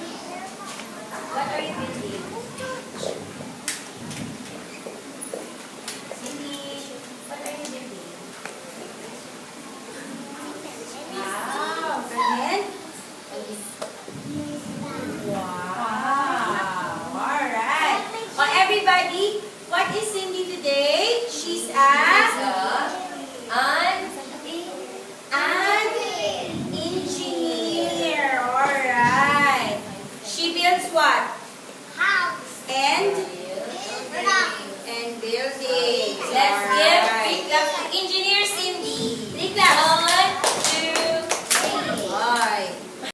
What are you building? Cindy, what are you building? Wow, and wow, alright. Everybody, what is Cindy today? She's a